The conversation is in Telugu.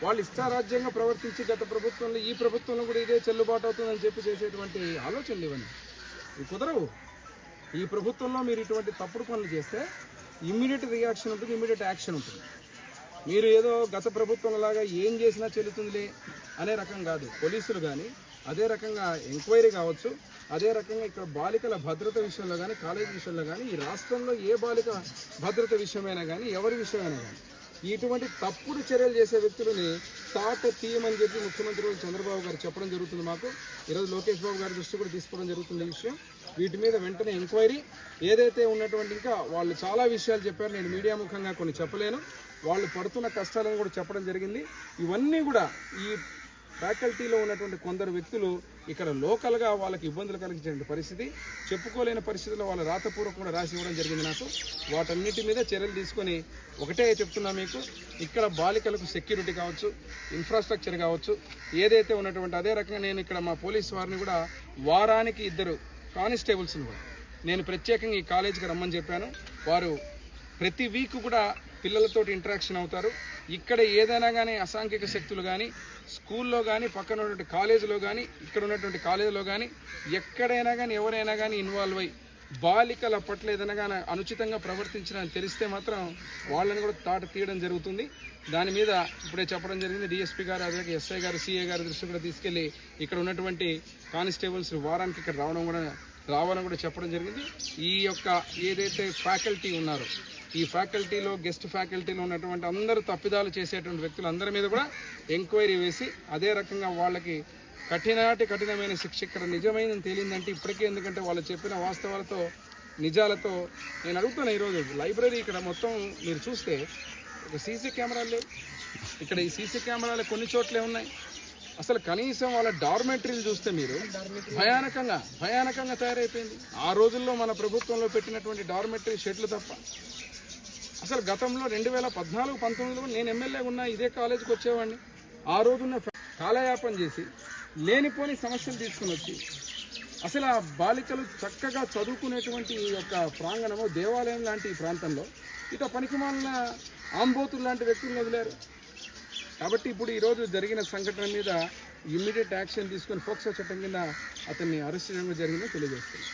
వాళ్ళు ఇష్టారాజ్యంగా ప్రవర్తించి గత ప్రభుత్వంలో ఈ ప్రభుత్వంలో కూడా ఇదే చెల్లుబాటు అవుతుందని చెప్పి చేసేటువంటి ఆలోచనలు ఇవన్నీ ఇవి కుదరవు. ఈ ప్రభుత్వంలో మీరు ఇటువంటి తప్పుడు పనులు చేస్తే ఇమ్మీడియట్ రియాక్షన్ ఉంటుంది, ఇమ్మీడియట్ యాక్షన్ ఉంటుంది. మీరు ఏదో గత ప్రభుత్వం లాగా ఏం చేసినా చెల్లుతుందిలే అనే రకం కాదు. పోలీసులు కానీ అదే రకంగా ఎంక్వైరీ కావచ్చు, అదే రకంగా ఇక్కడ బాలికల భద్రత విషయంలో కానీ కాలేజీ విషయంలో కానీ ఈ రాష్ట్రంలో ఏ బాలిక భద్రత విషయమైనా కానీ ఎవరి విషయమైనా కానీ ఇటువంటి తప్పుడు చర్యలు చేసే వ్యక్తులని తాట తీయమని చెప్పి ముఖ్యమంత్రి చంద్రబాబు గారు చెప్పడం జరుగుతుంది. మాకు ఈరోజు లోకేష్ బాబు గారి దృష్టి కూడా తీసుకోవడం జరుగుతుంది ఈ విషయం. వీటి మీద వెంటనే ఎంక్వైరీ ఏదైతే ఉన్నటువంటి ఇంకా వాళ్ళు చాలా విషయాలు చెప్పారు, నేను మీడియా ముఖంగా కొన్ని చెప్పలేను. వాళ్ళు పడుతున్న కష్టాలను కూడా చెప్పడం జరిగింది. ఇవన్నీ కూడా ఈ ఫ్యాకల్టీలో ఉన్నటువంటి కొందరు వ్యక్తులు ఇక్కడ లోకల్గా వాళ్ళకి ఇబ్బందులు కలిగించే పరిస్థితి, చెప్పుకోలేని పరిస్థితుల్లో వాళ్ళ రాతపూర్వకంగా రాసి ఇవ్వడం జరిగింది నాకు. వాటన్నిటి మీద చర్యలు తీసుకొని ఒకటే చెప్తున్నా మీకు, ఇక్కడ బాలికలకు సెక్యూరిటీ కావచ్చు, ఇన్ఫ్రాస్ట్రక్చర్ కావచ్చు, ఏదైతే ఉన్నటువంటి అదే రకంగా నేను ఇక్కడ మా పోలీసు వారిని కూడా వారానికి 2 కానిస్టేబుల్స్ని కూడా నేను ప్రత్యేకంగా ఈ కాలేజీకి రమ్మని చెప్పాను. వారు ప్రతి వీక్ కూడా పిల్లలతో ఇంటరాక్షన్ అవుతారు. ఇక్కడ ఏదైనా కానీ అసాంఘిక శక్తులు కానీ స్కూల్లో కానీ పక్కన ఉన్నటువంటి కాలేజీలో కానీ ఇక్కడ ఉన్నటువంటి కాలేజీలో కానీ ఎక్కడైనా కానీ ఎవరైనా కానీ ఇన్వాల్వ్ అయ్యి బాలికల పట్ల ఏదైనా కానీ అనుచితంగా ప్రవర్తించాలని తెలిస్తే మాత్రం వాళ్ళని కూడా తాట తీయడం జరుగుతుంది. దాని మీద ఇప్పుడే చెప్పడం జరిగింది. డిఎస్పీ గారు అదే ఎస్ఐ గారు సిఏ గారి దృష్టి కూడా తీసుకెళ్లి ఇక్కడ ఉన్నటువంటి కానిస్టేబుల్స్ వారానికి ఇక్కడ రావాలని కూడా చెప్పడం జరిగింది. ఈ యొక్క ఏదైతే ఫ్యాకల్టీ ఉన్నారో ఈ ఫ్యాకల్టీలో గెస్ట్ ఫ్యాకల్టీలో ఉన్నటువంటి అందరూ తప్పిదాలు చేసేటువంటి వ్యక్తులు అందరి మీద కూడా ఎంక్వైరీ వేసి అదే రకంగా వాళ్ళకి కఠినమైన శిక్ష ఇక్కడ నిజమైందని తేలిందంటే ఇప్పటికే, ఎందుకంటే వాళ్ళు చెప్పిన వాస్తవాలతో నిజాలతో నేను అడుగుతున్నా. ఈరోజు లైబ్రరీ ఇక్కడ మొత్తం మీరు చూస్తే ఒక సీసీ కెమెరాలు లేవు. ఇక్కడ ఈ సీసీ కెమెరాలు కొన్ని చోట్లే ఉన్నాయి. అసలు కనీసం వాళ్ళ డార్మెటరీలు చూస్తే మీరు భయానకంగా తయారైపోయింది. ఆ రోజుల్లో మన ప్రభుత్వంలో పెట్టినటువంటి డార్మెటరీ షెడ్లు తప్ప అసలు గతంలో 2014-19లో నేను ఎమ్మెల్యేగా ఉన్న ఇదే కాలేజీకి వచ్చేవాడిని. ఆ రోజున్న కాలయాపన చేసి లేనిపోని సమస్యలు తీసుకుని వచ్చి అసలు ఆ బాలికలు చక్కగా చదువుకునేటువంటి ఈ యొక్క ప్రాంగణము దేవాలయం లాంటి ఈ ప్రాంతంలో ఇక పనికిమాలిన ఆంబోతులు లాంటి వ్యక్తులను వదిలేరు. కాబట్టి ఇప్పుడు ఈరోజు జరిగిన సంఘటన మీద ఇమ్మీడియట్ యాక్షన్ తీసుకొని ఫోక్సో చట్టం కింద అతన్ని అరెస్ట్ చేయడం జరిగిందని తెలియజేస్తుంది.